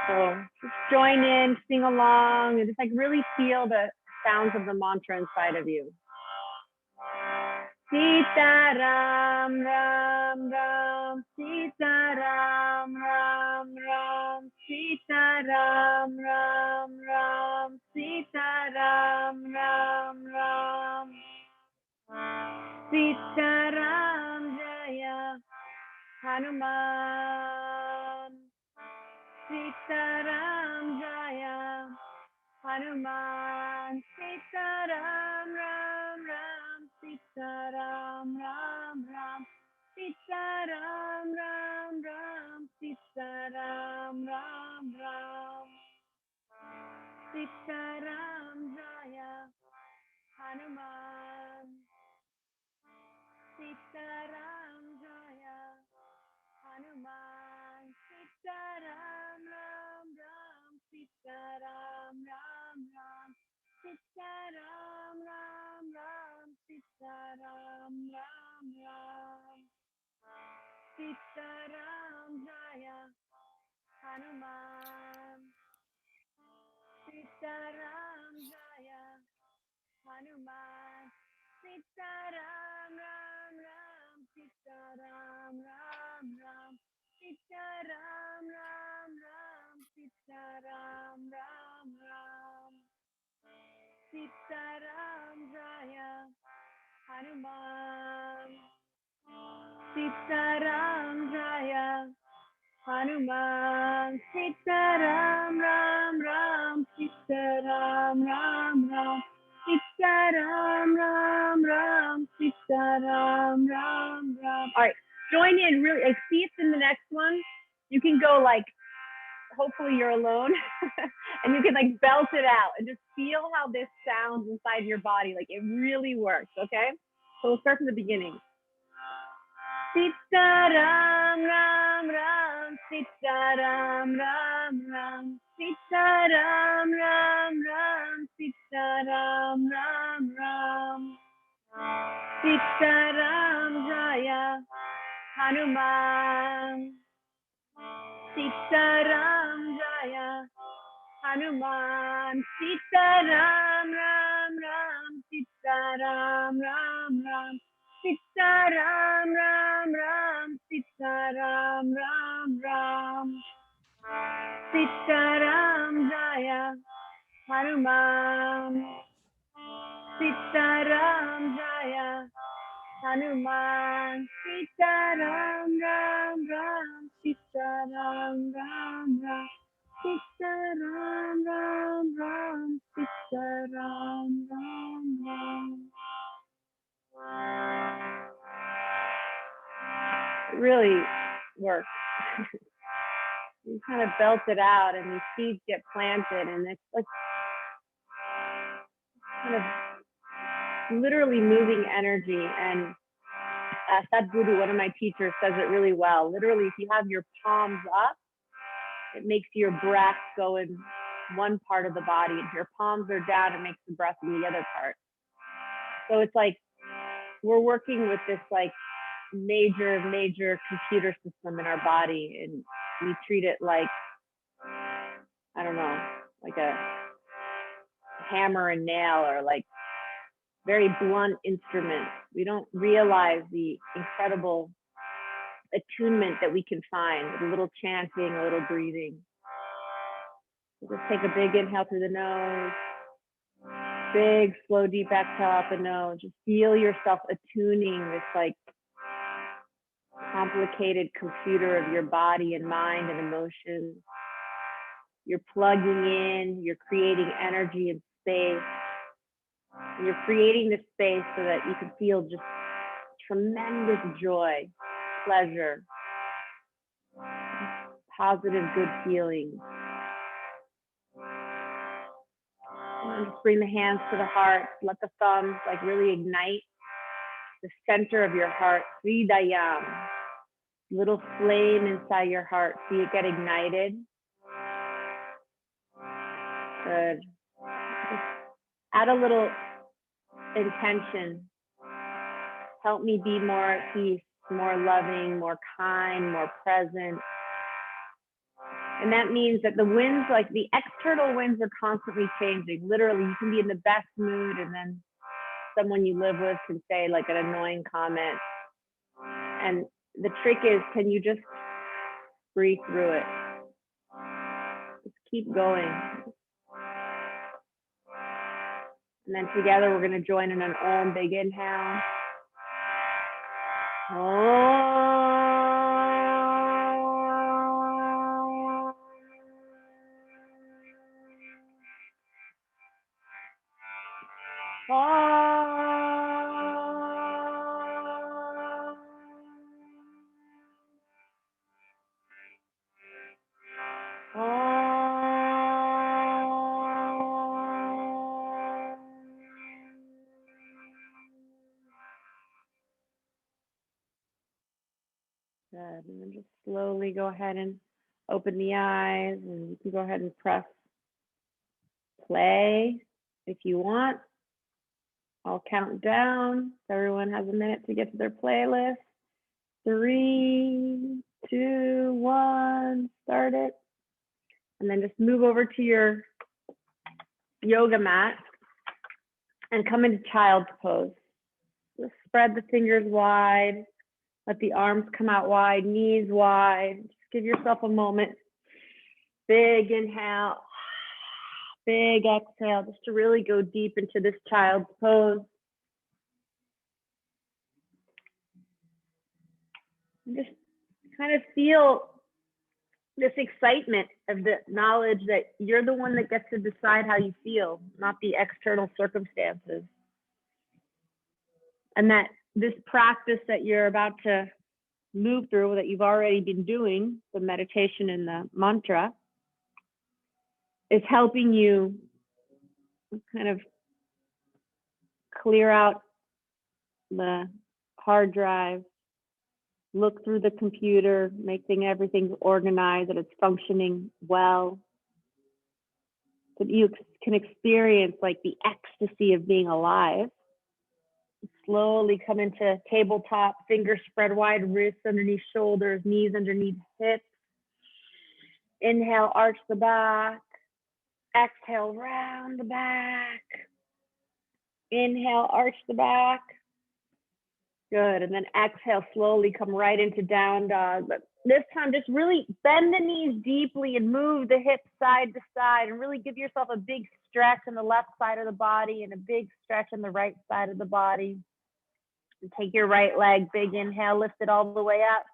So just join in, sing along, and just like really feel the sounds of the mantra inside of you. Sita Ram Ram Ram, Sita Ram Ram Ram, Sita Ram Ram Ram, Sita Ram Ram Ram, Sita Ram Jaya Hanuman, Sita Ram Jaya Hanuman, Sita Ram Ram Ram, Sita Ram Ram Ram, Sita Ram Ram Ram, Sita Ram Ram Ram, Sita Ram Jaya Hanuman, Sita Ram Jaya Hanuman, Sita Ram Ram Ram, Sita Ram Ram Ram, Sita Ram Ram Ram, Sita Ram Ram Ram, Sita Ram Jaya Hanuman, Sita Ram Jaya Hanuman, Sita Ram Ram Ram, Sita Ram Ram Ram, Sita Ram Ram Ram, Sita Ram Ram Ram, Sita Ram Jaya Hanuman, Sita Ram Jaya Hanuman, Sita Ram Ram Ram, Sita Ram Ram Ram, Sita Ram Ram Ram, Sita Ram Ram Ram. All right, join in really. Like, see if in the next one you can go like, hopefully you're alone, and you can like belt it out and just feel how this sounds inside your body. Like it really works. Okay, so we'll start from the beginning. Sita Ram Ram Ram, Sita Ram Ram Ram, Sita Ram Ram Ram, Sita Ram Ram Ram, Sita Ram Jaya Hanuman, Sita Ram Jaya Hanuman, Sita Ram Ram Ram, Sita Ram Ram Ram, Sita Ram Ram Ram, Sita Ram Ram Ram, Sita Ram Jaya Hanuman, Sita Ram Jaya Hanuman, Sita Ram Ram Ram, Sita Ram Ram Ram, Sita Ram Ram Ram, Sita Ram Ram Ram. It really works. You kind of belt it out and these seeds get planted and it's like kind of literally moving energy. And Sadhguru, one of my teachers, says it really well. Literally, if you have your palms up, it makes your breath go in one part of the body. If your palms are down, it makes the breath in the other part. So it's like we're working with this like major computer system in our body, and we treat it like, I don't know, like a hammer and nail or like very blunt instrument. We don't realize the incredible attunement that we can find with a little chanting, a little breathing. So just take a big inhale through the nose, big, slow, deep exhale out the nose. Just feel yourself attuning this like complicated computer of your body and mind and emotions. You're plugging in, you're creating energy and space. And you're creating this space so that you can feel just tremendous joy, pleasure, positive, good feelings. And just bring the hands to the heart. Let the thumbs like really ignite the center of your heart. Hridayam, little flame inside your heart. See it get ignited. Good. Just add a little intention. Help me be more at peace, more loving, more kind, more present. And that means that the winds, like the external winds, are constantly changing. Literally, you can be in the best mood and then someone you live with can say like an annoying comment. And the trick is, can you just breathe through it? Just keep going. And then together we're going to join in an Om, big inhale. Good. And then just slowly go ahead and open the eyes, and you can go ahead and press play if you want. I'll count down so everyone has a minute to get to their playlist. 3, 2, 1, start it. And then just move over to your yoga mat and come into child's pose. Just spread the fingers wide. Let the arms come out wide, knees wide. Just give yourself a moment. Big inhale, big exhale, just to really go deep into this child's pose. And just kind of feel this excitement of the knowledge that you're the one that gets to decide how you feel, not the external circumstances. And that this practice that you're about to move through, that you've already been doing, the meditation and the mantra, is helping you kind of clear out the hard drive, look through the computer, making everything organized, that it's functioning well, that you can experience like the ecstasy of being alive. Slowly come into tabletop, fingers spread wide, wrists underneath shoulders, knees underneath hips. Inhale, arch the back. Exhale, round the back. Inhale, arch the back. Good. And then exhale, slowly come right into down dog. But this time, just really bend the knees deeply and move the hips side to side and really give yourself a big stretch on the left side of the body and a big stretch on the right side of the body. And take your right leg, big inhale, lift it all the way up.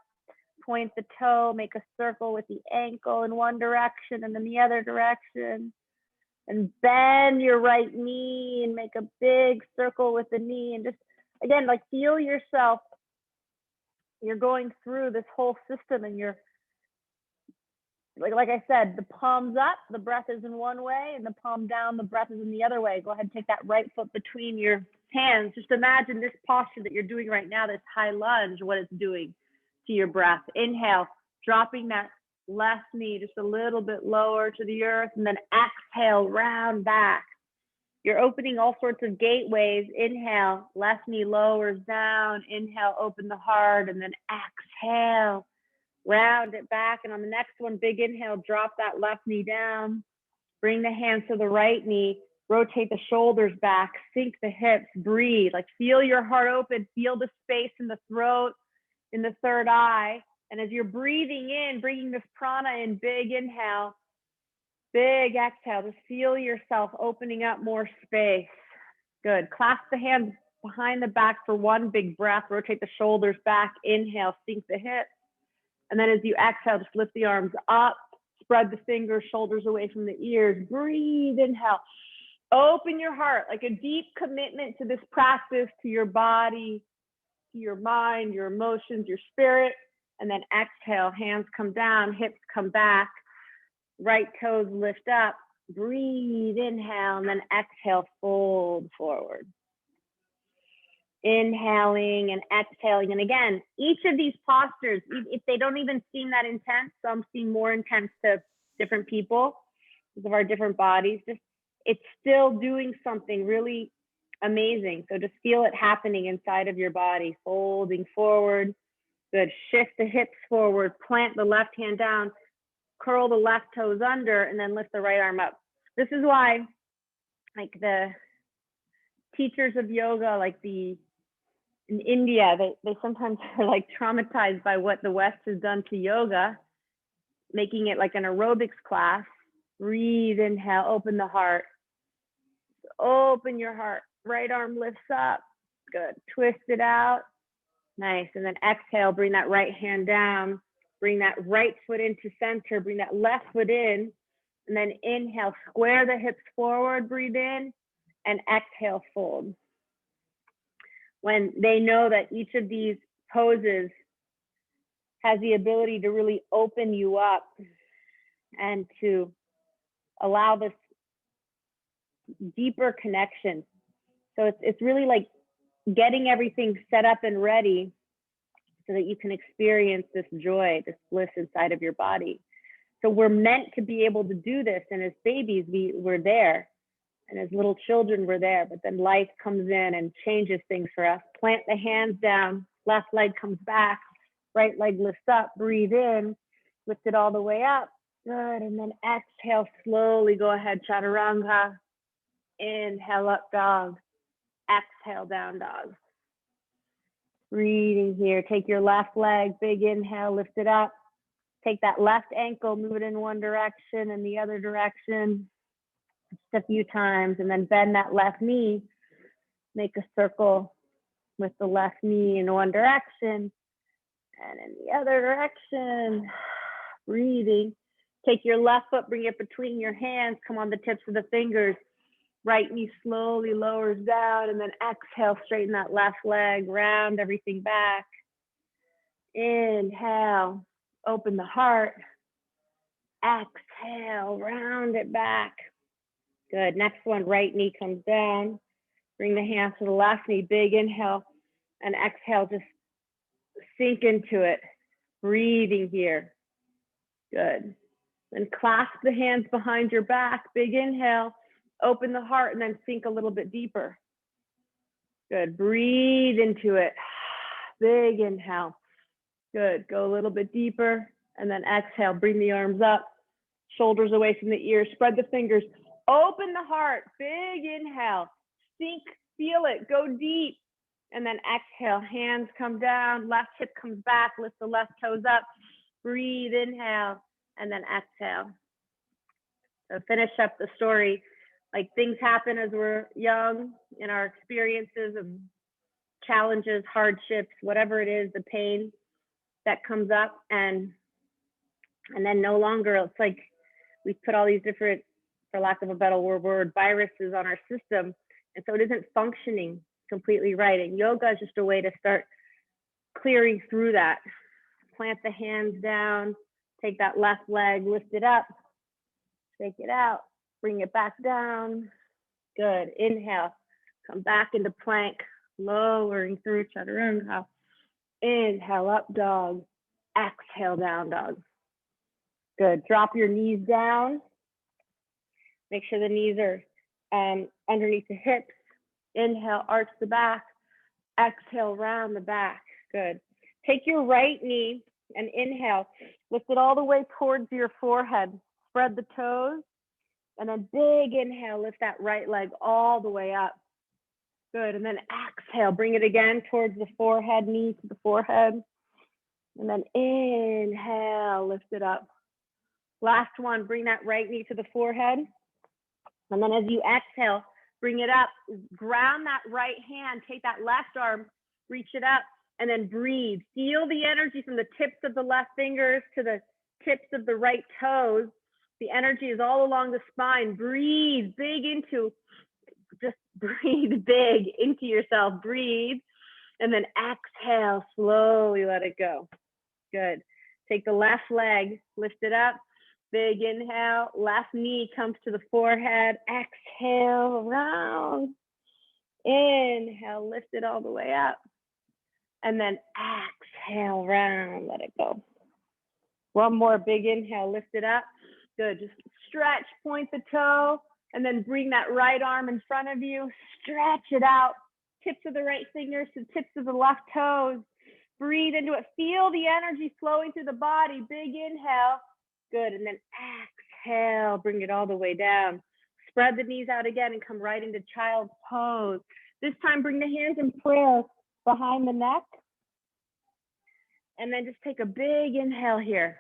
Point the toe, make a circle with the ankle in one direction and then the other direction. And bend your right knee and make a big circle with the knee. And just, again, like feel yourself. You're going through this whole system and you're, like I said, the palms up, the breath is in one way, and the palm down, the breath is in the other way. Go ahead and take that right foot between your hands. Just imagine this posture that you're doing right now, this high lunge, what it's doing to your breath. Inhale, dropping that left knee just a little bit lower to the earth, and then exhale, round back. You're opening all sorts of gateways. Inhale, left knee lowers down. Inhale, open the heart, and then exhale, round it back. And on the next one, big inhale, drop that left knee down. Bring the hands to the right knee. Rotate the shoulders back. Sink the hips. Breathe. Like feel your heart open. Feel the space in the throat, in the third eye. And as you're breathing in, bringing this prana in, big inhale, big exhale. Just feel yourself opening up more space. Good. Clasp the hands behind the back for one big breath. Rotate the shoulders back. Inhale, sink the hips. And then as you exhale, just lift the arms up. Spread the fingers, shoulders away from the ears. Breathe, inhale. Open your heart, like a deep commitment to this practice, to your body, to your mind, your emotions, your spirit. And then exhale, hands come down, hips come back, right toes lift up. Breathe, inhale, and then exhale, fold forward. Inhaling and exhaling. And again, each of these postures, if they don't even seem that intense, some seem more intense to different people because of our different bodies, just it's still doing something really amazing. So just feel it happening inside of your body, folding forward. Good. Shift the hips forward, plant the left hand down, curl the left toes under, and then lift the right arm up. This is why, like the teachers of yoga, like in India, they sometimes are like traumatized by what the West has done to yoga, making it like an aerobics class. Breathe, inhale, open the heart. Open your heart. Right arm lifts up. Good. Twist it out. Nice. And then exhale, bring that right hand down. Bring that right foot into center. Bring that left foot in. And then inhale, square the hips forward, breathe in, and exhale, fold. When they know that each of these poses has the ability to really open you up and to allow this deeper connection. So it's really like getting everything set up and ready so that you can experience this joy, this bliss inside of your body. So we're meant to be able to do this. And as babies, we're there. And as little children, we're there. But then life comes in and changes things for us. Plant the hands down. Left leg comes back. Right leg lifts up. Breathe in. Lift it all the way up. Good. And then exhale. Slowly go ahead. Chaturanga. Inhale, up dog. Exhale, down dog. Breathing here. Take your left leg. Big inhale. Lift it up. Take that left ankle. Move it in one direction and the other direction. Just a few times, and then bend that left knee. Make a circle with the left knee in one direction and in the other direction. Breathing. Take your left foot, bring it between your hands. Come on the tips of the fingers. Right knee slowly lowers down, and then exhale, straighten that left leg, round everything back. Inhale, open the heart. Exhale, round it back. Good. Next one, right knee comes down. Bring the hands to the left knee. Big inhale and exhale. Just sink into it. Breathing here. Good. Then clasp the hands behind your back. Big inhale. Open the heart and then sink a little bit deeper. Good. Breathe into it. Big inhale. Good. Go a little bit deeper and then exhale. Bring the arms up. Shoulders away from the ears. Spread the fingers. Open the heart, big inhale, sink, feel it, go deep, and then exhale, hands come down, left hip comes back, lift the left toes up, breathe, inhale, and then exhale. So finish up the story. Like things happen as we're young in our experiences of challenges, hardships, whatever it is, the pain that comes up, and then no longer, it's like we put all these different, for lack of a better word, viruses on our system. And so it isn't functioning completely right. And yoga is just a way to start clearing through that. Plant the hands down, take that left leg, lift it up, shake it out, bring it back down. Good. Inhale, come back into plank, lowering through chaturanga. Inhale, up dog. Exhale, down dog. Good. Drop your knees down. Make sure the knees are underneath the hips. Inhale, arch the back. Exhale, round the back. Good. Take your right knee and inhale. Lift it all the way towards your forehead. Spread the toes. And then big inhale, lift that right leg all the way up. Good. And then exhale, bring it again towards the forehead, knee to the forehead. And then inhale, lift it up. Last one, bring that right knee to the forehead. And then as you exhale, bring it up, ground that right hand, take that left arm, reach it up, and then breathe. Feel the energy from the tips of the left fingers to the tips of the right toes. The energy is all along the spine. Breathe big into, just breathe big into yourself. Breathe, and then exhale, slowly let it go. Good. Take the left leg, lift it up. Big inhale, left knee comes to the forehead. Exhale, round. Inhale, lift it all the way up. And then exhale, round, let it go. One more big inhale, lift it up. Good, just stretch, point the toe, and then bring that right arm in front of you. Stretch it out. Tips of the right fingers to tips of the left toes. Breathe into it. Feel the energy flowing through the body. Big inhale. Good, and then exhale, bring it all the way down. Spread the knees out again and come right into child's pose. This time, bring the hands in prayer behind the neck. And then just take a big inhale here.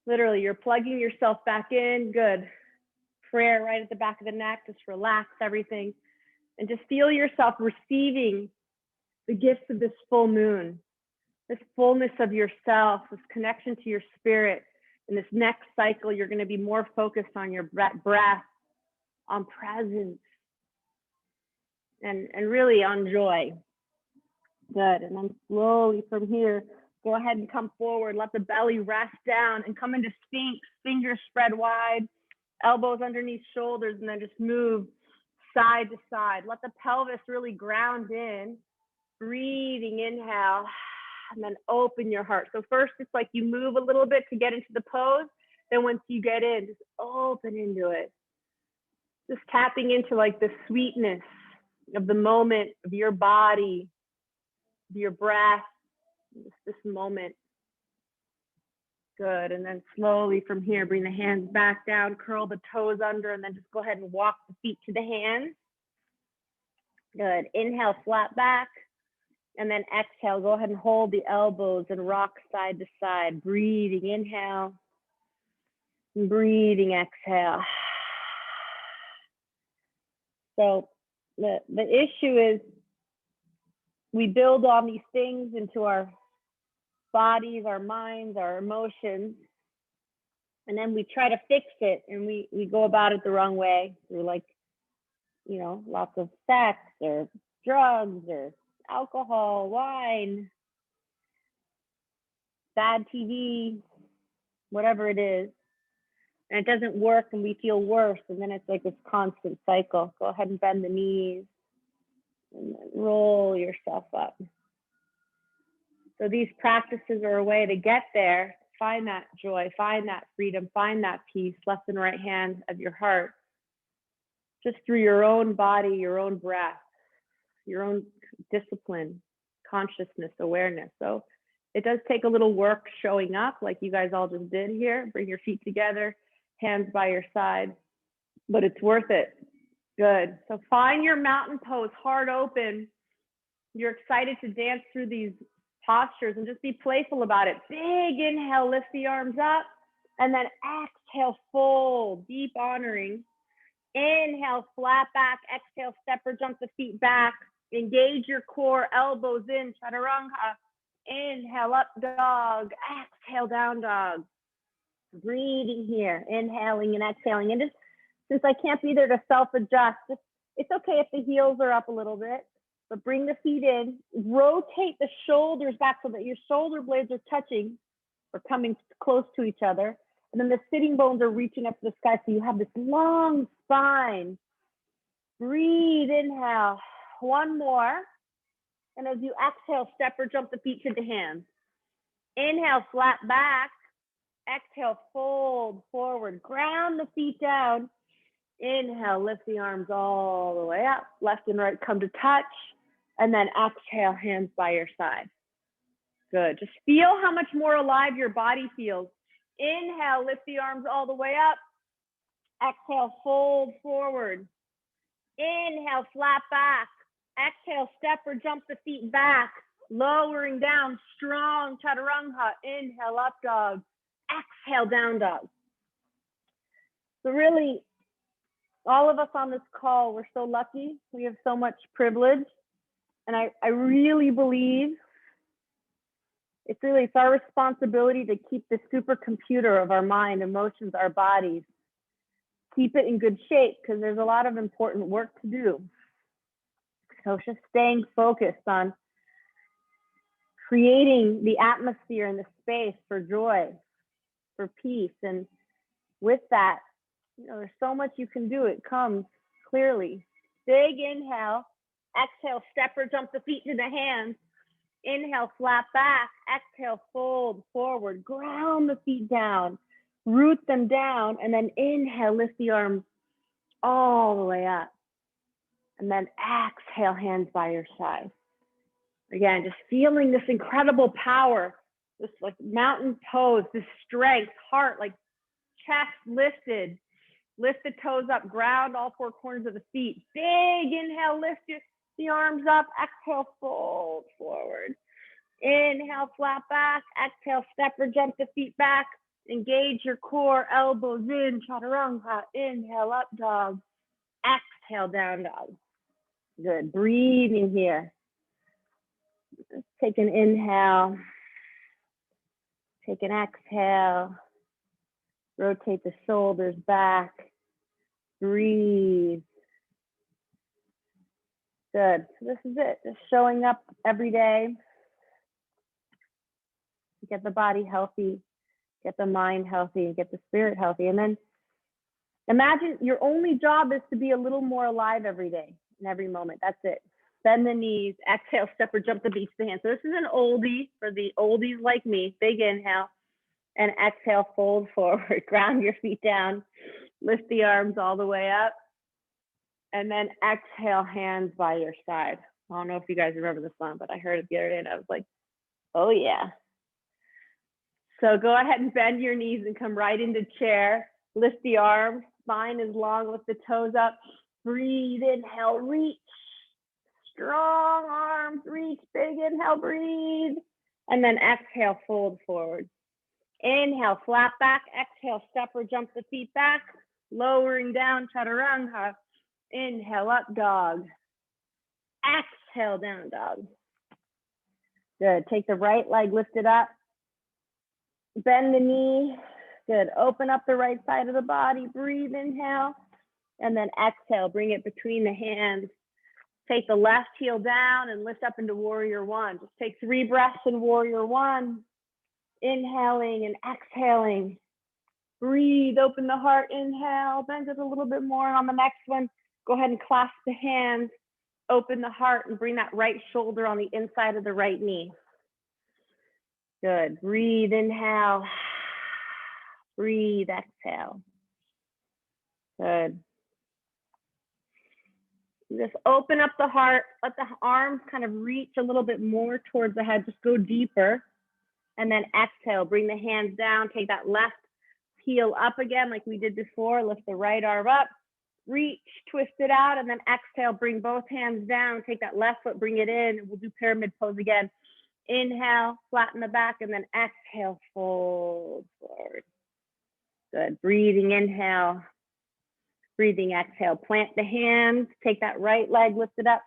Literally, you're plugging yourself back in. Good. Prayer right at the back of the neck. Just relax everything. And just feel yourself receiving the gifts of this full moon, this fullness of yourself, this connection to your spirit. In this next cycle, you're going to be more focused on your breath, on presence, and really on joy. Good. And then slowly from here, go ahead and come forward. Let the belly rest down and come into Sphinx. Fingers spread wide, elbows underneath shoulders, and then just move side to side. Let the pelvis really ground in. Breathing, inhale, and then open your heart. So first, it's like you move a little bit to get into the pose. Then once you get in, just open into it. Just tapping into like the sweetness of the moment, of your body, of your breath, just this moment. Good, and then slowly from here, bring the hands back down, curl the toes under, and then just go ahead and walk the feet to the hands. Good, inhale, flat back. And then exhale, go ahead and hold the elbows and rock side to side. Breathing, inhale. Breathing, exhale. So the issue is we build on these things into our bodies, our minds, our emotions, and then we try to fix it, and we go about it the wrong way through, like, you know, lots of sex or drugs or alcohol, wine, bad TV, whatever it is, and it doesn't work and we feel worse, and then it's like this constant cycle. Go ahead and bend the knees and then roll yourself up. So these practices are a way to get there, find that joy, find that freedom, find that peace, left and right hand of your heart, just through your own body, your own breath, your own discipline, consciousness, awareness. So it does take a little work showing up, like you guys all just did here. Bring your feet together, hands by your side, but it's worth it. Good. So find your mountain pose, heart open. You're excited to dance through these postures and just be playful about it. Big inhale, lift the arms up, and then exhale, fold, deep honoring. Inhale, flat back. Exhale, step or jump the feet back. Engage your core, elbows in, chaturanga. Inhale, up dog. Exhale, down dog. Breathing here, inhaling and exhaling. And just, since I can't be there to self-adjust, it's okay if the heels are up a little bit, but bring the feet in. Rotate the shoulders back so that your shoulder blades are touching or coming close to each other. And then the sitting bones are reaching up to the sky, so you have this long spine. Breathe, inhale. One more. And as you exhale, step or jump the feet to the hands. Inhale, flat back. Exhale, fold forward. Ground the feet down. Inhale, lift the arms all the way up. Left and right come to touch. And then exhale, hands by your side. Good. Just feel how much more alive your body feels. Inhale, lift the arms all the way up. Exhale, fold forward. Inhale, flat back. Exhale, step or jump the feet back. Lowering down, strong chaturanga. Inhale, up dog. Exhale, down dog. So really, all of us on this call, we're so lucky. We have so much privilege. And I really believe it's our responsibility to keep the supercomputer of our mind, emotions, our bodies, keep it in good shape, because there's a lot of important work to do. So just staying focused on creating the atmosphere and the space for joy, for peace. And with that, you know, there's so much you can do. It comes clearly. Big inhale. Exhale, step or jump the feet to the hands. Inhale, flat back. Exhale, fold forward. Ground the feet down. Root them down. And then inhale, lift the arms all the way up. And then exhale, hands by your side. Again, just feeling this incredible power this like mountain pose, this strength, heart, like chest lifted. Lift the toes up, ground all four corners of the feet. Big inhale, lift the arms up. Exhale, fold forward. Inhale, flat back. Exhale, step or jump the feet back. Engage your core, elbows in, chaturanga. Inhale, up dog. Exhale, down dog. Good, breathing here. Just take an inhale. Take an exhale. Rotate the shoulders back. Breathe. Good. So this is it. Just showing up every day. Get the body healthy, get the mind healthy, get the spirit healthy. And then imagine your only job is to be a little more alive every day, in every moment. That's it. Bend the knees, exhale, step or jump the beach to the hand. So this is an oldie for the oldies like me. Big inhale and exhale, fold forward, ground your feet down, lift the arms all the way up. And then exhale, hands by your side. I don't know if you guys remember this one, but I heard it the other day and I was like, oh yeah. So go ahead and bend your knees and come right into chair. Lift the arms, spine is long, lift the toes up. Breathe, inhale, reach. Strong arms, reach, big inhale, breathe. And then exhale, fold forward. Inhale, flat back. Exhale, step or jump the feet back. Lowering down, chaturanga. Inhale, up dog. Exhale, down dog. Good. Take the right leg, lift it up. Bend the knee. Good. Open up the right side of the body. Breathe, inhale. And then exhale, bring it between the hands. Take the left heel down and lift up into warrior one. Just take 3 breaths in warrior one. Inhaling and exhaling. Breathe, open the heart, inhale. Bend it a little bit more. On the next one, go ahead and clasp the hands. Open the heart and bring that right shoulder on the inside of the right knee. Good. Breathe, inhale. Breathe, exhale. Good. Just open up the heart. Let the arms kind of reach a little bit more towards the head. Just go deeper. And then exhale. Bring the hands down. Take that left heel up again like we did before. Lift the right arm up. Reach, twist it out, and then exhale. Bring both hands down. Take that left foot, bring it in. We'll do pyramid pose again. Inhale, flatten the back, and then exhale, fold forward. Good. Breathing, inhale. Breathing, exhale. Plant the hands. Take that right leg, lift it up.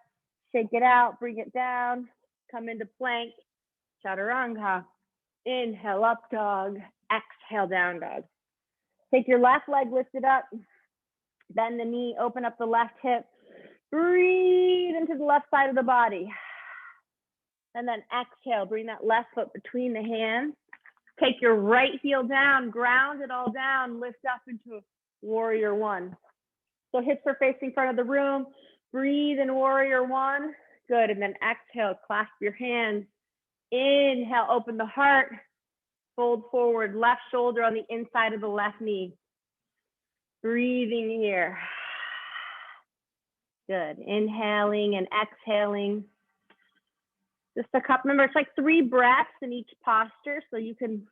Shake it out, bring it down. Come into plank. Chaturanga. Inhale, up dog. Exhale, down dog. Take your left leg, lift it up. Bend the knee, open up the left hip. Breathe into the left side of the body. And then exhale, bring that left foot between the hands. Take your right heel down, ground it all down, lift up into warrior one. So hips are facing front of the room. Breathe in warrior one. Good, and then exhale, clasp your hands. Inhale, open the heart. Fold forward, left shoulder on the inside of the left knee. Breathing here. Good. Inhaling and exhaling. Just a couple, remember, it's like 3 breaths in each posture, so you can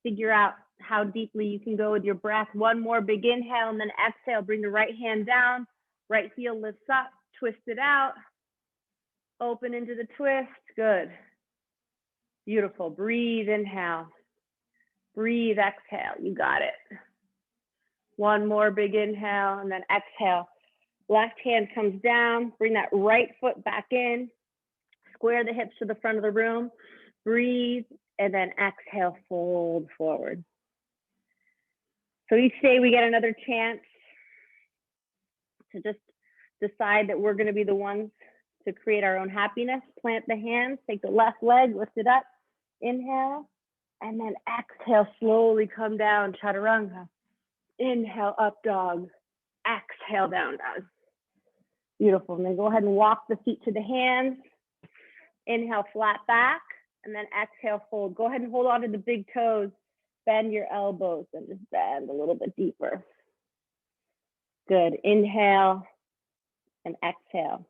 figure out how deeply you can go with your breath. One more big inhale and then exhale. Bring the right hand down. Right heel lifts up. Twist it out. Open into the twist. Good. Beautiful. Breathe, inhale. Breathe, exhale. You got it. One more big inhale and then exhale. Left hand comes down. Bring that right foot back in. Square the hips to the front of the room. Breathe and then exhale, fold forward. So each day we get another chance to just decide that we're going to be the ones to create our own happiness. Plant the hands, take the left leg, lift it up. Inhale and then exhale, slowly come down, chaturanga. Inhale, up dog. Exhale, down dog. Beautiful. And then go ahead and walk the feet to the hands. Inhale, flat back. And then exhale, fold. Go ahead and hold on to the big toes. Bend your elbows and just bend a little bit deeper. Good. Inhale and exhale.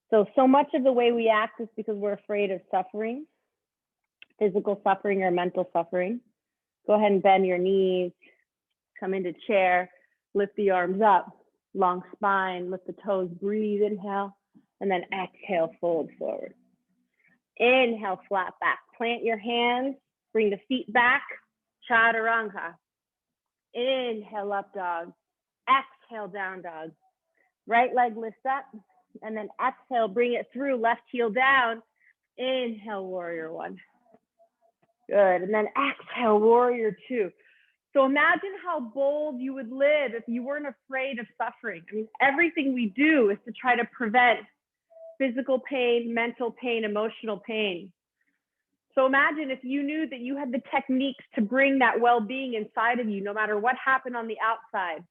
So much of the way we act is because we're afraid of suffering. physical suffering or mental suffering. Go ahead and bend your knees, come into chair, lift the arms up, long spine, lift the toes, breathe, inhale, and then exhale, fold forward. Inhale, flat back, plant your hands, bring the feet back, chaturanga. Inhale, up dog, exhale, down dog. Right leg lifts up, and then exhale, bring it through, left heel down. Inhale, warrior one. Good, and then exhale, warrior two. So imagine how bold you would live if you weren't afraid of suffering. I mean, everything we do is to try to prevent physical pain, mental pain, emotional pain. So imagine if you knew that you had the techniques to bring that well-being inside of you, no matter what happened on the outside.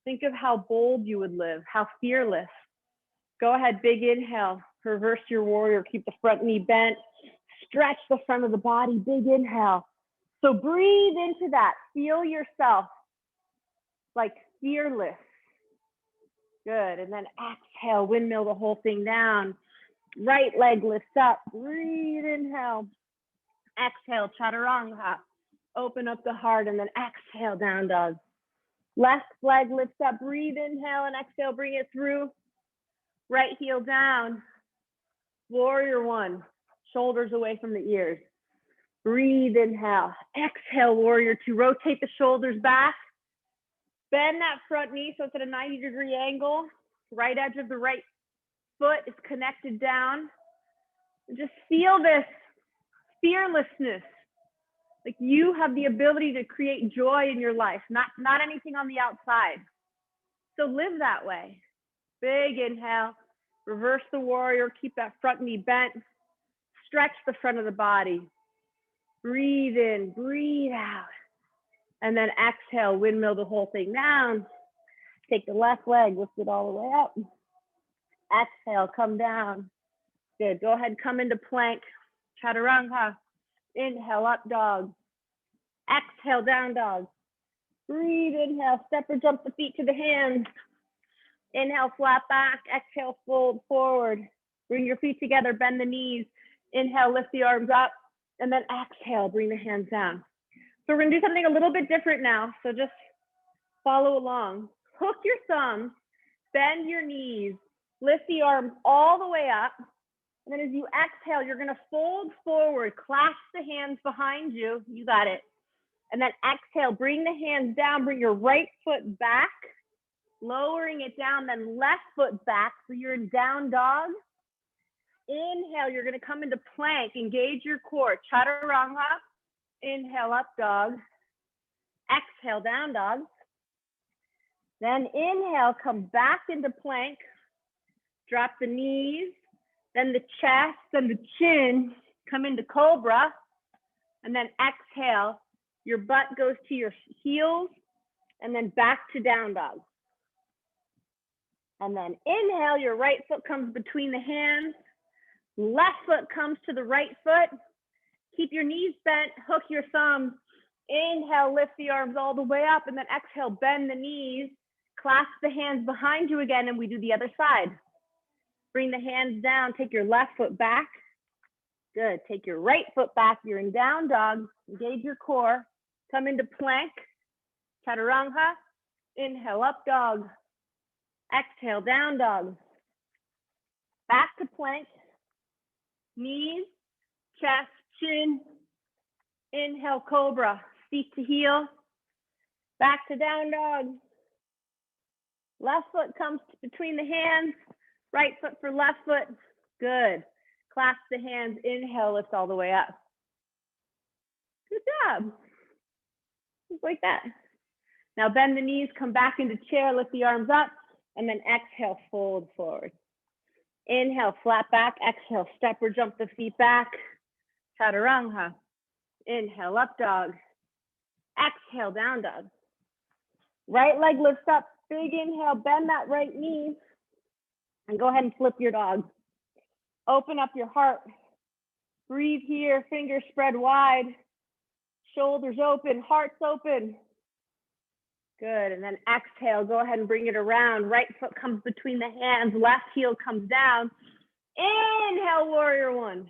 Think of how bold you would live, how fearless. Go ahead, big inhale, reverse your warrior, keep the front knee bent, stretch the front of the body, big inhale. So breathe into that, feel yourself like fearless. Good, and then exhale, windmill the whole thing down. Right leg lifts up, breathe, inhale. Exhale, chaturanga. Open up the heart and then exhale, down dog. Left leg lifts up, breathe, inhale, and exhale, bring it through. Right heel down. Warrior one, shoulders away from the ears. Breathe, inhale. Exhale, warrior two. Rotate the shoulders back. Bend that front knee so it's at a 90-degree angle. Right edge of the right foot is connected down. And just feel this fearlessness. Like you have the ability to create joy in your life, not anything on the outside. So live that way. Big inhale, reverse the warrior, keep that front knee bent, stretch the front of the body. Breathe in, breathe out. And then exhale, windmill the whole thing down. Take the left leg, lift it all the way up. Exhale, come down. Good, go ahead, come into plank, chaturanga. Inhale, up dog. Exhale, down dog. Breathe, inhale, step or jump the feet to the hands. Inhale, flat back. Exhale, fold forward. Bring your feet together, bend the knees. Inhale, lift the arms up. And then exhale, bring the hands down. So we're gonna do something a little bit different now. So just follow along. Hook your thumbs, bend your knees, lift the arms all the way up. And then as you exhale, you're gonna fold forward, clasp the hands behind you. You got it. And then exhale, bring the hands down, bring your right foot back, lowering it down, then left foot back. So you're in down dog. Inhale, you're gonna come into plank, engage your core, chaturanga. Inhale, up dog. Exhale, down dog. Then inhale, come back into plank. Drop the knees, then the chest, then the chin. Come into cobra. And then exhale, your butt goes to your heels, and then back to down dog. And then inhale, your right foot comes between the hands. Left foot comes to the right foot. Keep your knees bent, hook your thumbs. Inhale, lift the arms all the way up, and then exhale, bend the knees. Clasp the hands behind you again, and we do the other side. Bring the hands down, take your left foot back. Good, take your right foot back. You're in down dog, engage your core. Come into plank, chaturanga. Inhale, up dog. Exhale, down dog. Back to plank. Knees, chest, chin. Inhale, cobra, feet to heel. Back to down dog. Left foot comes between the hands. Right foot for left foot. Good. Clasp the hands. Inhale, lift all the way up. Good job. Just like that. Now bend the knees, come back into chair, lift the arms up, and then exhale, fold forward. Inhale, flat back. Exhale, step or jump the feet back. Chaturanga. Inhale, up dog. Exhale, down dog. Right leg lifts up. Big inhale, bend that right knee. And go ahead and flip your dog. Open up your heart. Breathe here, fingers spread wide. Shoulders open, hearts open. Good, and then exhale, go ahead and bring it around. Right foot comes between the hands, left heel comes down. Inhale, warrior one.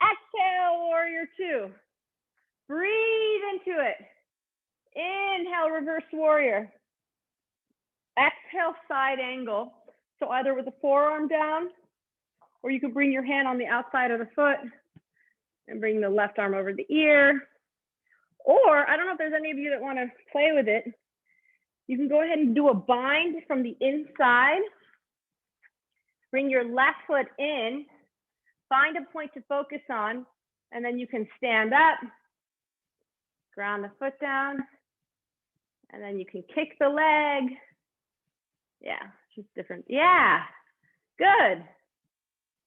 Exhale, warrior two. Breathe into it. Inhale, reverse warrior. Exhale, side angle. So either with the forearm down, or you could bring your hand on the outside of the foot and bring the left arm over the ear. Or, I don't know if there's any of you that want to play with it. You can go ahead and do a bind from the inside. Bring your left foot in. Find a point to focus on, and then you can stand up, ground the foot down, and then you can kick the leg. Yeah, just different. Yeah, good.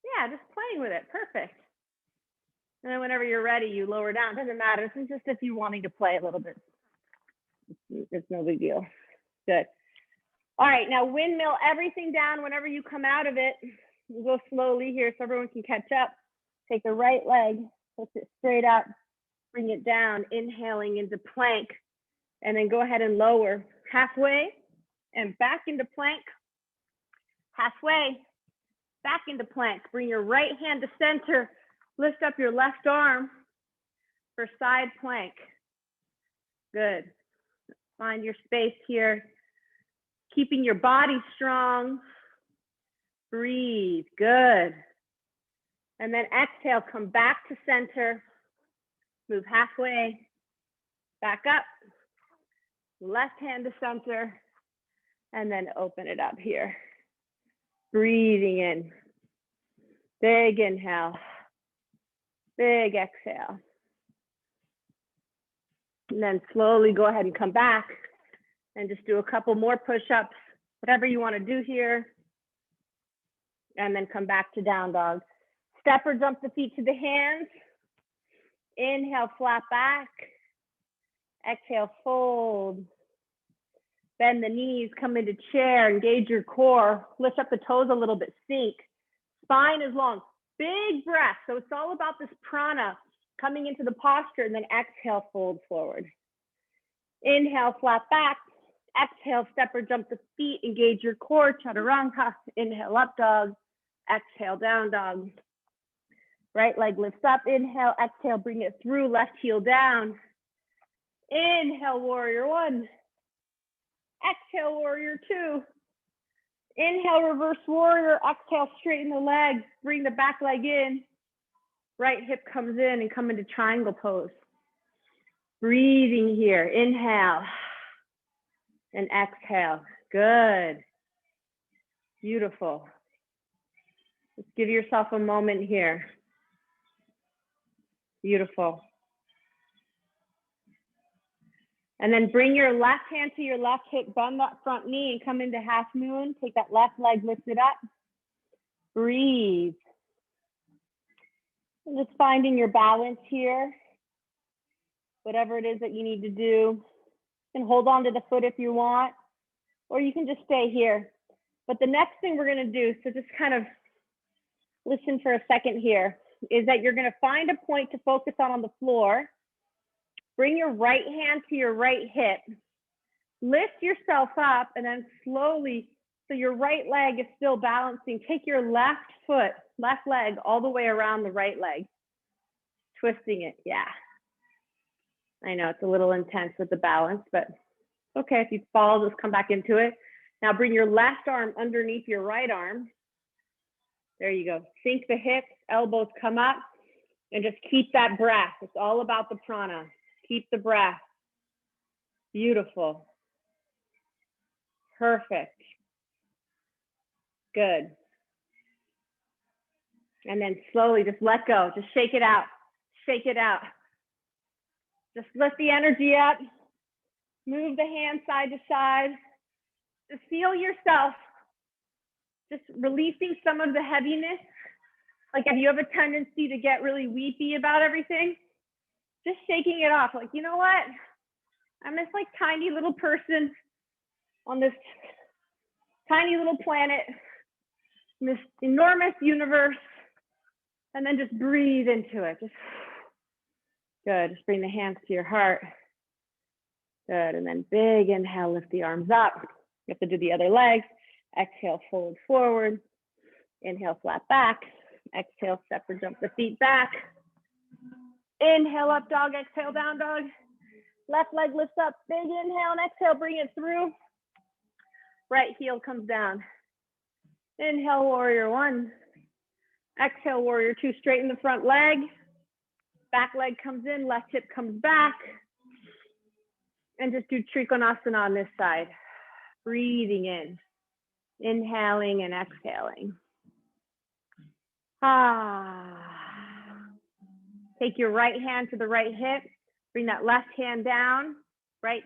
Yeah, just playing with it. Perfect. And then whenever you're ready, you lower down. Doesn't matter. This is just if you're wanting to play a little bit. It's no big deal. Good. All right, now windmill everything down whenever you come out of it. We'll go slowly here so everyone can catch up. Take the right leg, push it straight up, bring it down, inhaling into plank, and then go ahead and lower halfway and back into plank. Halfway, back into plank. Bring your right hand to center. Lift up your left arm for side plank. Good. Find your space here. Keeping your body strong. Breathe. Good. And then exhale, come back to center. Move halfway. Back up. Left hand to center. And then open it up here. Breathing in. Big inhale. Big exhale. And then slowly go ahead and come back and just do a couple more push-ups, whatever you want to do here. And then come back to down dog. Step or jump the feet to the hands. Inhale, flat back. Exhale, fold. Bend the knees, come into chair, engage your core. Lift up the toes a little bit, sink. Spine is long. Big breath. So it's all about this prana coming into the posture, and then exhale, fold forward. Inhale, flat back. Exhale, step or jump the feet, engage your core, chaturanga. Inhale, up dog. Exhale, down dog. Right leg lifts up. Inhale, exhale, bring it through. Left heel down. Inhale, warrior one. Exhale, warrior two. Inhale, reverse warrior. Exhale, straighten the legs. Bring the back leg in. Right hip comes in and come into triangle pose. Breathing here. Inhale and exhale. Good. Beautiful. Just give yourself a moment here. Beautiful. And then bring your left hand to your left hip, bend that front knee and come into half moon. Take that left leg, lift it up. Breathe. And just finding your balance here. Whatever it is that you need to do. You can hold on to the foot if you want, or you can just stay here. But the next thing we're gonna do, so just kind of listen for a second here, is that you're gonna find a point to focus on the floor. Bring your right hand to your right hip. Lift yourself up and then slowly, so your right leg is still balancing, take your left foot, left leg all the way around the right leg. Twisting it, yeah. I know it's a little intense with the balance, but okay, if you fall, just come back into it. Now bring your left arm underneath your right arm. There you go. Sink the hips, elbows come up, and just keep that breath. It's all about the prana. Keep the breath. Beautiful. Perfect. Good. And then slowly just let go. Just shake it out. Shake it out. Just lift the energy up. Move the hand side to side. Just feel yourself just releasing some of the heaviness. Like if you have a tendency to get really weepy about everything, just shaking it off. Like, you know what? I'm this like tiny little person on this tiny little planet, in this enormous universe, and then just breathe into it. Just good. Just bring the hands to your heart. Good. And then big inhale, lift the arms up. You have to do the other legs. Exhale, fold forward. Inhale, flat back. Exhale, step or jump the feet back. Inhale, up dog, exhale, down dog. Left leg lifts up, big inhale and exhale, bring it through. Right heel comes down. Inhale, warrior one. Exhale, warrior two, straighten the front leg. Back leg comes in, left hip comes back. And just do Trikonasana on this side. Breathing in, inhaling and exhaling. Take your right hand to the right hip. Bring that left hand down. Right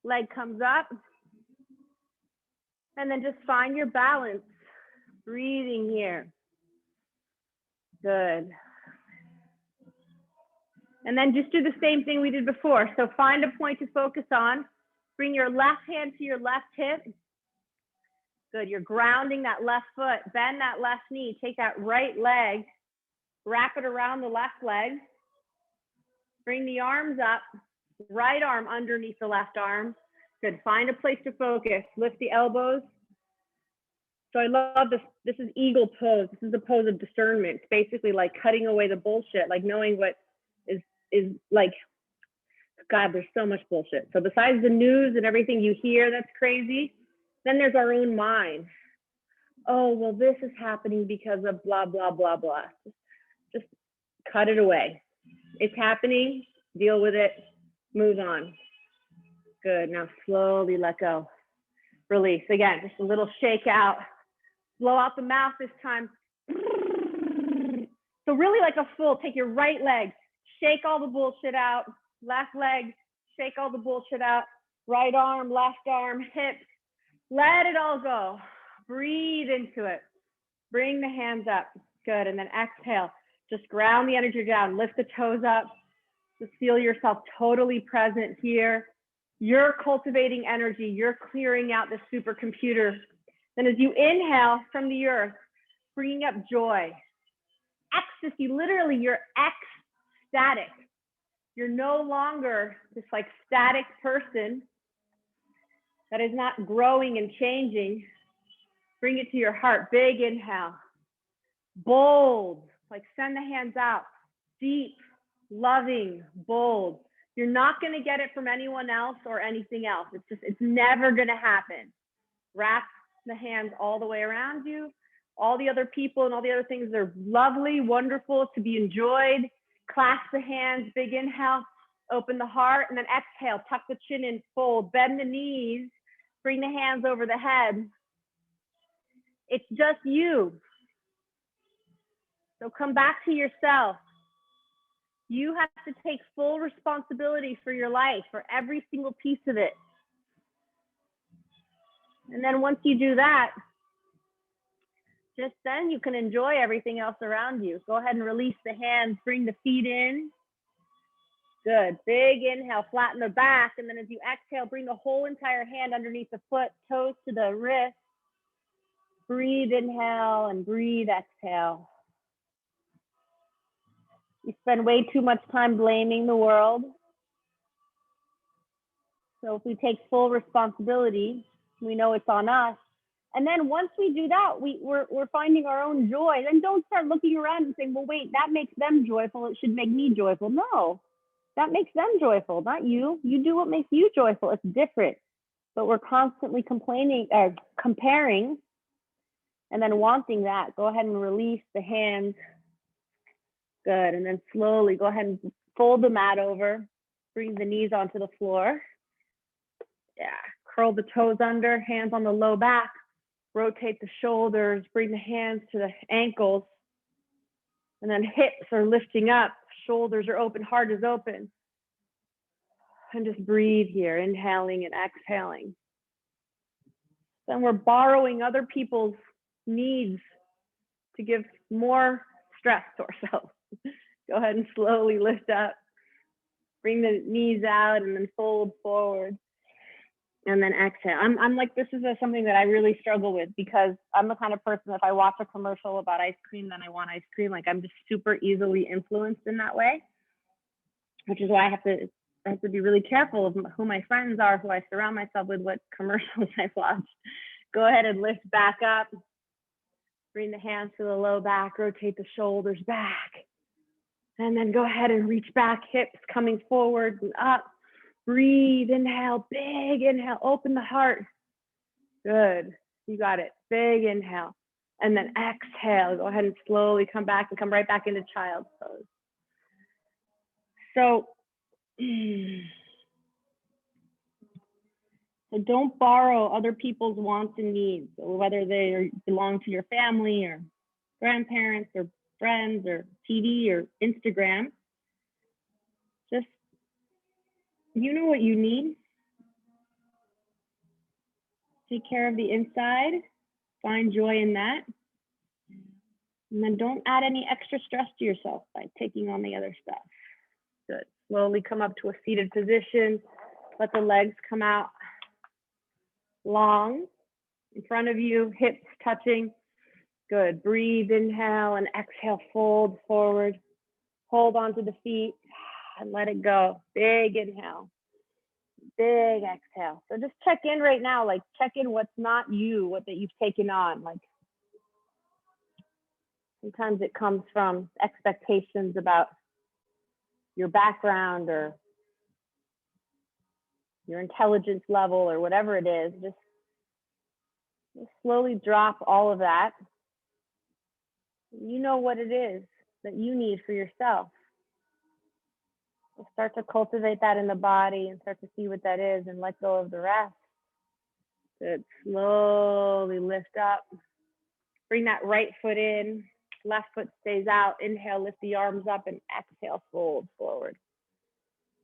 leg comes up. And then just find your balance. Breathing here. Good. And then just do the same thing we did before. So find a point to focus on. Bring your left hand to your left hip. Good, you're grounding that left foot. Bend that left knee. Take that right leg. Wrap it around the left leg. Bring the arms up. Right arm underneath the left arm. Good, find a place to focus. Lift the elbows. So I love this. This is eagle pose. This is the pose of discernment. It's basically like cutting away the bullshit, like knowing what is like, God, there's so much bullshit. So besides the news and everything you hear that's crazy, then there's our own mind. Oh, well, this is happening because of blah, blah, blah, blah. Just cut it away. It's happening, deal with it, move on. Good, now slowly let go. Release, again, just a little shake out. Blow out the mouth this time. So really like a full, take your right leg, shake all the bullshit out. Left leg, shake all the bullshit out. Right arm, left arm, hips. Let it all go. Breathe into it. Bring the hands up. Good, and then exhale. Just ground the energy down. Lift the toes up. Just feel yourself totally present here. You're cultivating energy. You're clearing out the supercomputer. Then as you inhale from the earth, bringing up joy. Ecstasy, literally you're ecstatic. You're no longer this like static person that is not growing and changing. Bring it to your heart. Big inhale. Bold, like send the hands out. Deep, loving, bold. You're not going to get it from anyone else or anything else. It's never going to happen. Wrap the hands all the way around you. All the other people and all the other things are lovely, wonderful, to be enjoyed. Clasp the hands, big inhale, open the heart, and then exhale, tuck the chin in, fold, bend the knees, bring the hands over the head. It's just you. So come back to yourself. You have to take full responsibility for your life, for every single piece of it. And then once you do that, just then you can enjoy everything else around you. Go ahead and release the hands, bring the feet in. Good, big inhale, flatten the back. And then as you exhale, bring the whole entire hand underneath the foot, toes to the wrist. Breathe, inhale, and breathe, exhale. You spend way too much time blaming the world. So if we take full responsibility, we know it's on us. And then once we do that, we're finding our own joy. Then don't start looking around and saying, well, wait, that makes them joyful. It should make me joyful. No, that makes them joyful, not you. You do what makes you joyful. It's different. But we're constantly complaining, comparing, and then wanting that. Go ahead and release the hands. Good. And then slowly go ahead and fold the mat over. Bring the knees onto the floor. Yeah. Curl the toes under, hands on the low back. Rotate the shoulders, bring the hands to the ankles. And then hips are lifting up, shoulders are open, heart is open. And just breathe here, inhaling and exhaling. Then we're borrowing other people's needs to give more stress to ourselves. Go ahead and slowly lift up. Bring the knees out and then fold forward. And then exhale. I'm like, this is something that I really struggle with because I'm the kind of person, if I watch a commercial about ice cream, then I want ice cream. Like I'm just super easily influenced in that way, which is why I have to be really careful of who my friends are, who I surround myself with, what commercials I watch. Go ahead and lift back up. Bring the hands to the low back, rotate the shoulders back. And then go ahead and reach back, hips coming forward and up. Breathe, inhale, big inhale, open the heart. Good, you got it, big inhale. And then exhale, go ahead and slowly come back and come right back into child's pose. So don't borrow other people's wants and needs, whether they belong to your family or grandparents or friends or TV or Instagram. Just, you know what you need. Take care of the inside, find joy in that. And then don't add any extra stress to yourself by taking on the other stuff. Good. Slowly come up to a seated position. Let the legs come out long in front of you, hips touching. Good. Breathe, inhale, and exhale, fold forward. Hold onto the feet and let it go. Big inhale, big exhale. So just check in right now, like check in what's not you, what that you've taken on. Like sometimes it comes from expectations about your background or your intelligence level or whatever it is. Just slowly drop all of that. You know what it is that you need for yourself. Start to cultivate that in the body and start to see what that is and let go of the rest. Good. Slowly lift up. Bring that right foot in. Left foot stays out. Inhale, lift the arms up, and exhale, fold forward.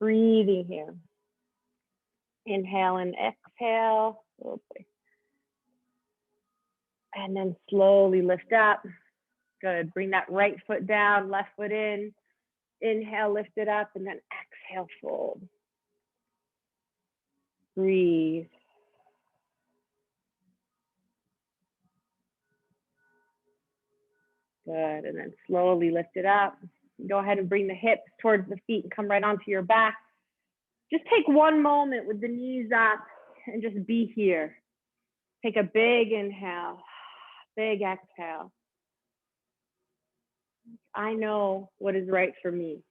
Breathing here. Inhale and exhale. Oh boy. And then slowly lift up. Good. Bring that right foot down, left foot in. Inhale, lift it up, and then exhale, fold. Breathe. Good. And then slowly lift it up. Go ahead and bring the hips towards the feet and come right onto your back. Just take one moment with the knees up and just be here. Take a big inhale, big exhale. I know what is right for me.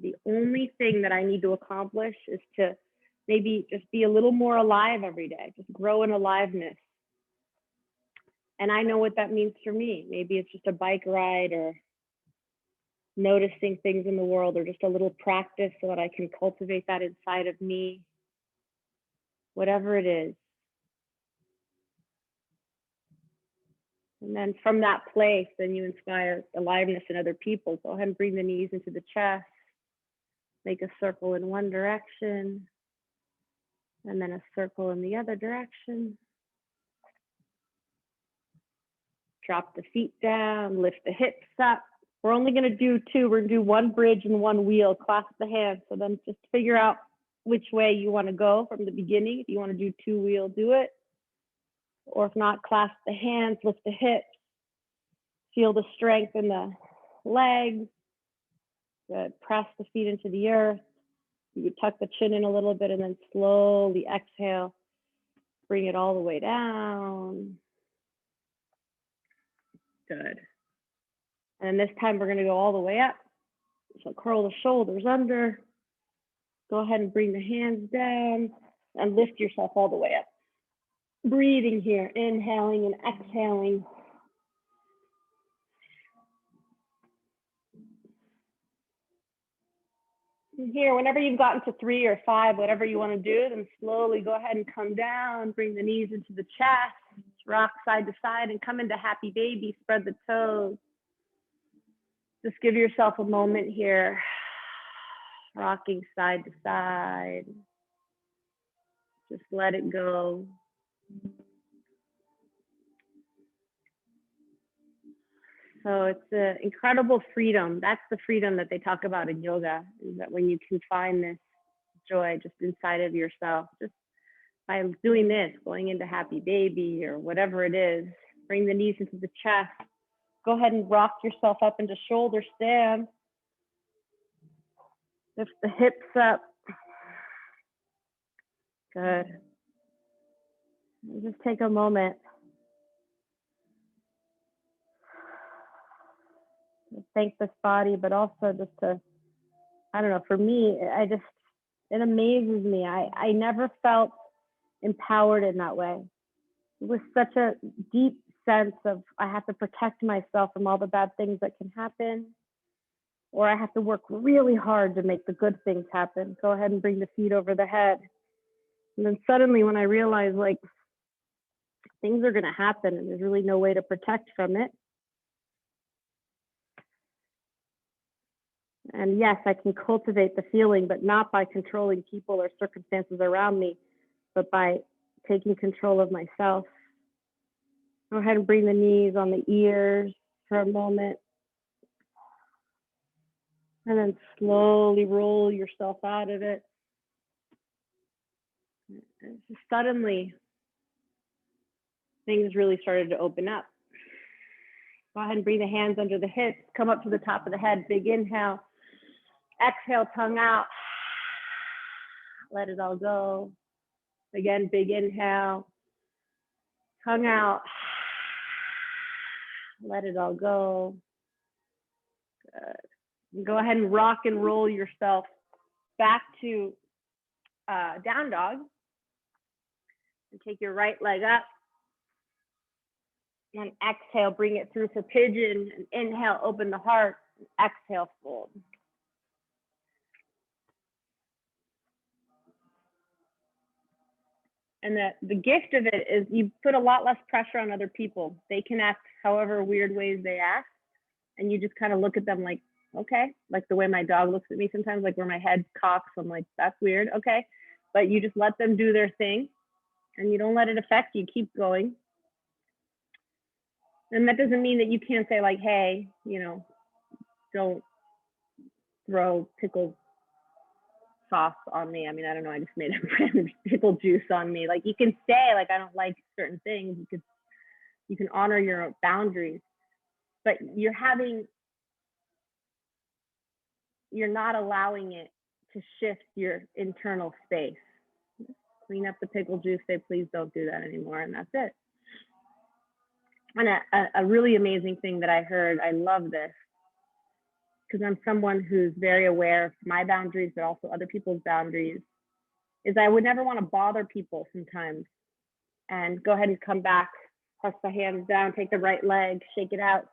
The only thing that I need to accomplish is to maybe just be a little more alive every day, just grow in aliveness. And I know what that means for me. Maybe it's just a bike ride or noticing things in the world or just a little practice so that I can cultivate that inside of me. Whatever it is. And then from that place, then you inspire aliveness in other people. Go ahead and bring the knees into the chest. Make a circle in one direction. And then a circle in the other direction. Drop the feet down, lift the hips up. We're only going to do two. We're going to do one bridge and one wheel. Clasp the hands. So then just figure out which way you want to go from the beginning. If you want to do two wheel, do it. Or if not, clasp the hands, lift the hips. Feel the strength in the legs. Good. Press the feet into the earth. You tuck the chin in a little bit and then slowly exhale. Bring it all the way down. Good. And this time we're going to go all the way up. So curl the shoulders under. Go ahead and bring the hands down and lift yourself all the way up. Breathing here, inhaling and exhaling. And here, whenever you've gotten to 3 or 5, whatever you want to do, then slowly go ahead and come down, bring the knees into the chest, rock side to side and come into happy baby, spread the toes. Just give yourself a moment here, rocking side to side. Just let it go. So it's an incredible freedom. That's the freedom that they talk about in yoga, is that when you can find this joy just inside of yourself, just by doing this, going into happy baby or whatever it is, bring the knees into the chest. Go ahead and rock yourself up into shoulder stand. Lift the hips up. Good. And just take a moment to thank this body, but also just to I don't know, for me, it amazes me. I never felt empowered in that way. It was such a deep sense of I have to protect myself from all the bad things that can happen, or I have to work really hard to make the good things happen. Go ahead and bring the feet over the head. And then suddenly when I realized like things are going to happen and there's really no way to protect from it. And yes, I can cultivate the feeling, but not by controlling people or circumstances around me, but by taking control of myself. Go ahead and bring the knees on the ears for a moment. And then slowly roll yourself out of it. And suddenly, things really started to open up. Go ahead and bring the hands under the hips. Come up to the top of the head. Big inhale. Exhale, tongue out. Let it all go. Again, big inhale. Tongue out. Let it all go. Good. Go ahead and rock and roll yourself back to down dog. And take your right leg up. And exhale, bring it through to pigeon. And inhale, open the heart. Exhale, fold. And the gift of it is you put a lot less pressure on other people. They can act however weird ways they act. And you just kind of look at them like, okay, like the way my dog looks at me sometimes, like where my head cocks, I'm like, that's weird, okay. But you just let them do their thing and you don't let it affect you, keep going. And that doesn't mean that you can't say like, hey, you know, don't throw pickle sauce on me. I mean, I don't know, I just made a brand pickle juice on me. Like you can say like, I don't like certain things. You can honor your boundaries, but you're not allowing it to shift your internal space. Clean up the pickle juice, say, please don't do that anymore, and that's it. And a really amazing thing that I heard, I love this, because I'm someone who's very aware of my boundaries, but also other people's boundaries, is I would never want to bother people sometimes. And go ahead and come back, press the hands down, take the right leg, shake it out,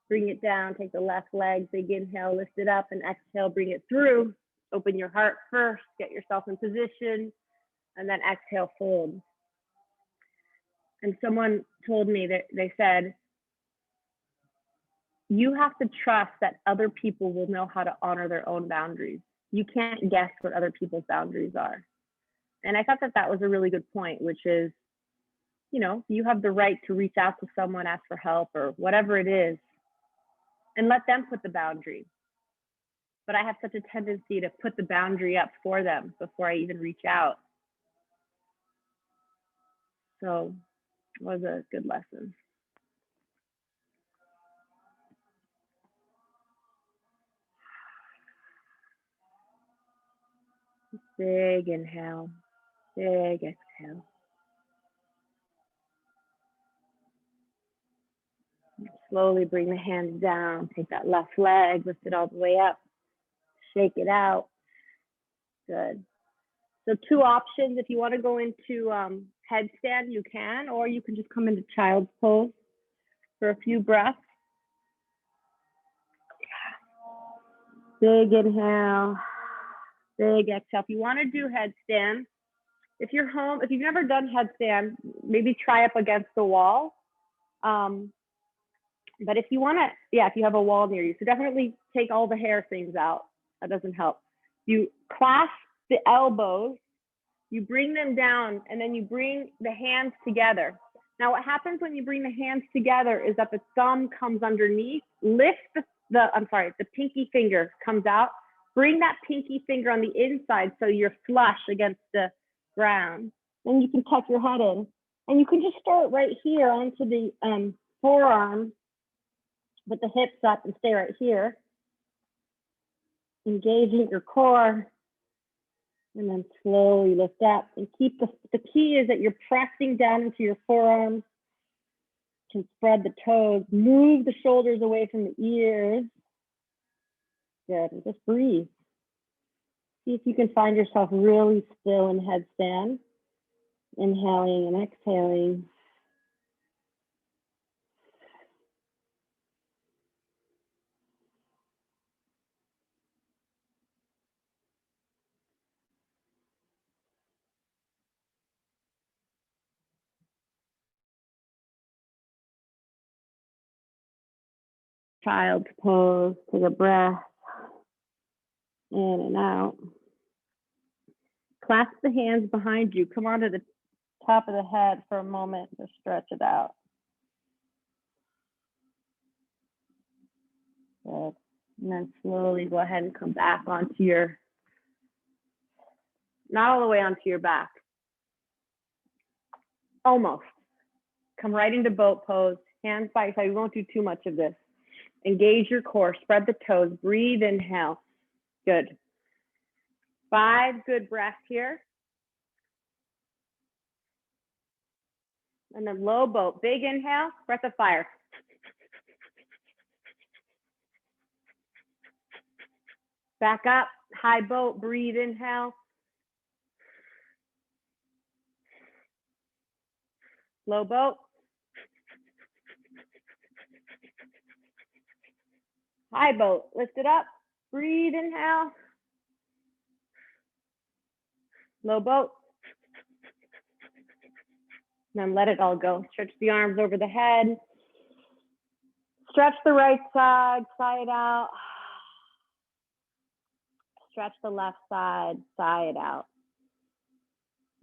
bring it down, take the left leg, big inhale, lift it up, and exhale, bring it through. Open your heart first, get yourself in position, and then exhale, fold. And someone told me that they said, you have to trust that other people will know how to honor their own boundaries. You can't guess what other people's boundaries are. And I thought that that was a really good point, which is, you know, you have the right to reach out to someone, ask for help or whatever it is, and let them put the boundary. But I have such a tendency to put the boundary up for them before I even reach out. So it was a good lesson. Big inhale, big exhale. Slowly bring the hands down, take that left leg, lift it all the way up, shake it out. Good. So 2 options. If you want to go into headstand, you can, or you can just come into child's pose for a few breaths. Big inhale, big exhale. If you want to do headstand, if you're home, if you've never done headstand, maybe try up against the wall. But if you want to, yeah, if you have a wall near you, so definitely take all the hair things out. That doesn't help. You clasp the elbows, you bring them down, and then you bring the hands together. Now, what happens when you bring the hands together is that the thumb comes underneath, lift the pinky finger comes out, bring that pinky finger on the inside so you're flush against the ground. Then you can tuck your head in, and you can just start right here onto the forearm with the hips up and stay right here. Engaging your core, and then slowly lift up and keep the key is that you're pressing down into your forearms. You can spread the toes, move the shoulders away from the ears. Good, and just breathe. See if you can find yourself really still in headstand. Inhaling and exhaling. Child's pose, take a breath in and out. Clasp the hands behind you. Come onto the top of the head for a moment to stretch it out. Good. And then slowly go ahead and come back onto your, not all the way onto your back. Almost. Come right into boat pose, hands by your side. We won't do too much of this. Engage your core, spread the toes, breathe, inhale. Good. 5 good breaths here. And then low boat, big inhale, breath of fire. Back up, high boat, breathe, inhale. Low boat. High boat, lift it up, breathe, inhale. Low boat. Then let it all go. Stretch the arms over the head. Stretch the right side, sigh it out. Stretch the left side, sigh it out.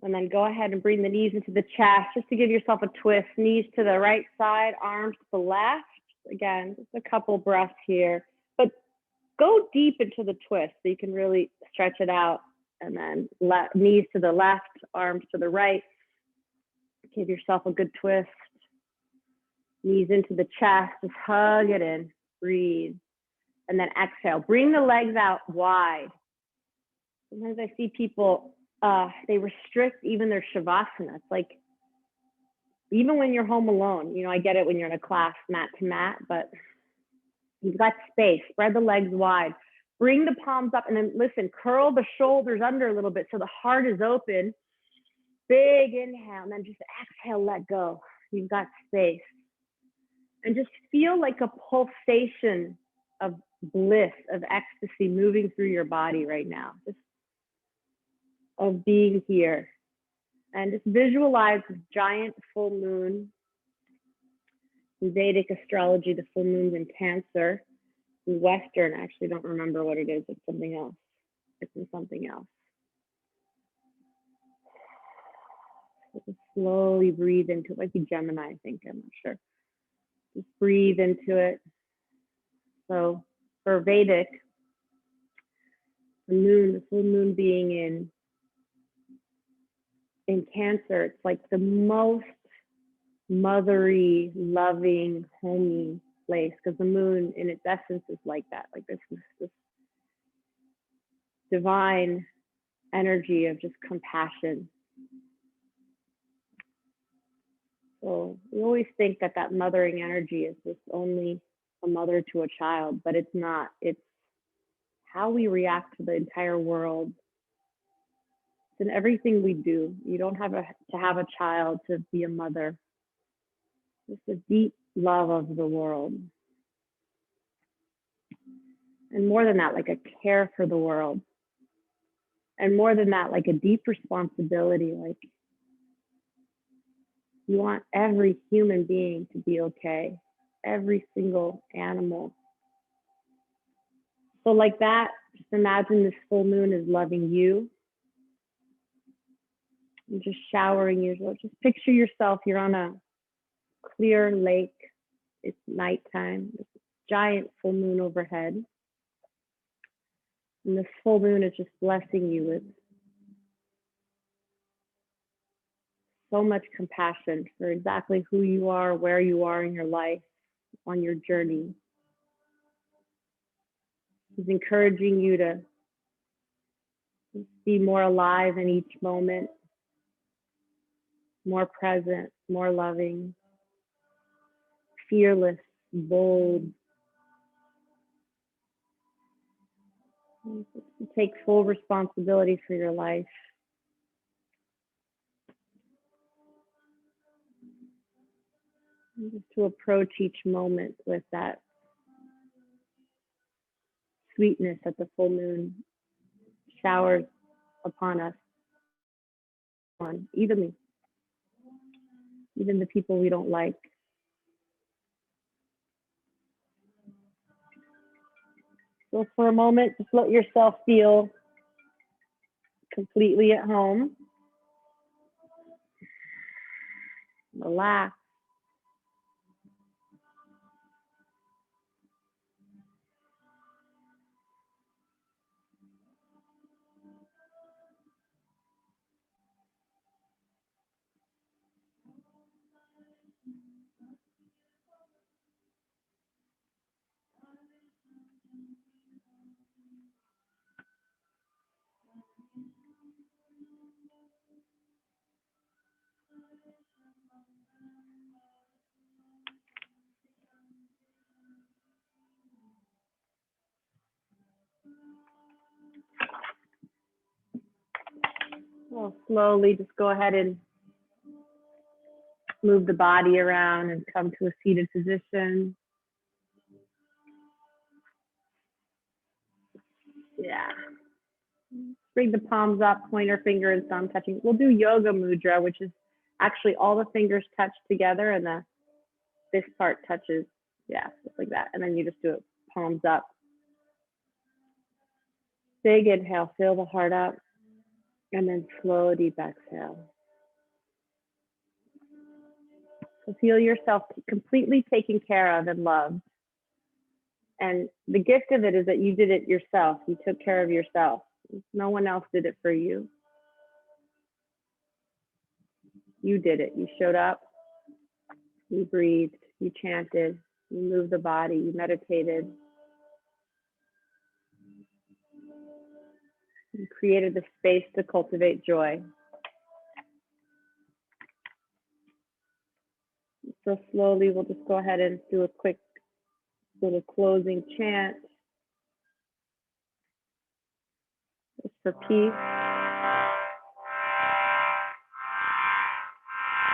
And then go ahead and bring the knees into the chest just to give yourself a twist. Knees to the right side, arms to the left. Again, just a couple breaths here. But go deep into the twist so you can really stretch it out. And then knees to the left, arms to the right. Give yourself a good twist. Knees into the chest, just hug it in, breathe. And then exhale, bring the legs out wide. Sometimes I see people, they restrict even their shavasana. It's like, even when you're home alone, you know, I get it when you're in a class, mat to mat, but you've got space, spread the legs wide. Bring the palms up and then listen, curl the shoulders under a little bit so the heart is open. Big inhale, and then just exhale, let go. You've got space. And just feel like a pulsation of bliss, of ecstasy moving through your body right now. Just of being here. And just visualize this giant full moon. In Vedic astrology, the full moon's in Cancer. In Western, I actually don't remember what it is. It's something else. It's in something else. Just slowly breathe into it, like Gemini, I think, I'm not sure. Just breathe into it. So for Vedic, the full moon being in Cancer, it's like the most mothery, loving, homey place, because the moon in its essence is like that, like this divine energy of just compassion. So we always think that that mothering energy is just only a mother to a child, but it's not. It's how we react to the entire world. It's in everything we do. You don't have to have a child to be a mother. It's a deep love of the world. And more than that, like a care for the world. And more than that, like a deep responsibility, like you want every human being to be okay, every single animal. So like that, just imagine this full moon is loving you and just showering you. So just picture yourself, you're on a clear lake, it's nighttime, this giant full moon overhead. And this full moon is just blessing you with so much compassion for exactly who you are, where you are in your life, on your journey. He's encouraging you to be more alive in each moment, more present, more loving, fearless, bold. to take full responsibility for your life. And just to approach each moment with that sweetness that the full moon showers upon us, evenly, even the people we don't like. So for a moment, just let yourself feel completely at home. Relax. Well, slowly just go ahead and move the body around and come to a seated position. Yeah. Bring the palms up, pointer finger and thumb touching. We'll do yoga mudra, which is actually all the fingers touch together and this part touches, yeah, just like that. And then you just do it palms up. Big inhale, fill the heart up, and then slow, deep exhale. So feel yourself completely taken care of and loved. And the gift of it is that you did it yourself. You took care of yourself. No one else did it for you. You did it. You showed up, you breathed, you chanted, you moved the body, you meditated. You created the space to cultivate joy. So slowly, we'll just go ahead and do a quick little closing chant. Just for peace.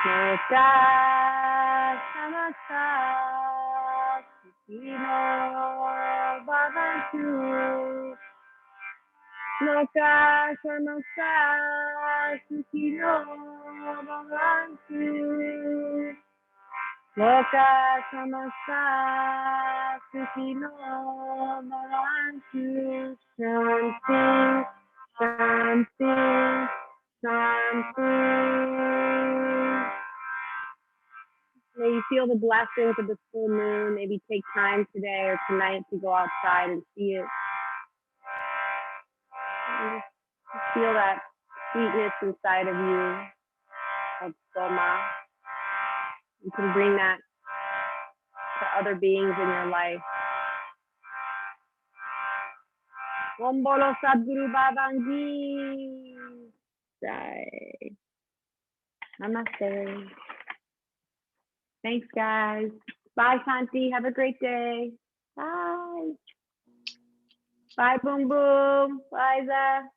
Loka samasta sukhino bhavantu. Loka samasta sukhino bhavantu. Loka samasta sukhino bhavantu. Shanti, shanti, shanti. May you feel the blessings of the full moon. Maybe take time today or tonight to go outside and see it. And just feel that sweetness inside of you, of soma. You can bring that to other beings in your life. Om Bolo Sadguru Babangi. Jai. Namaste. Thanks, guys. Bye, Shanti. Have a great day. Bye. Bye, Boom Boom. Bye, Za.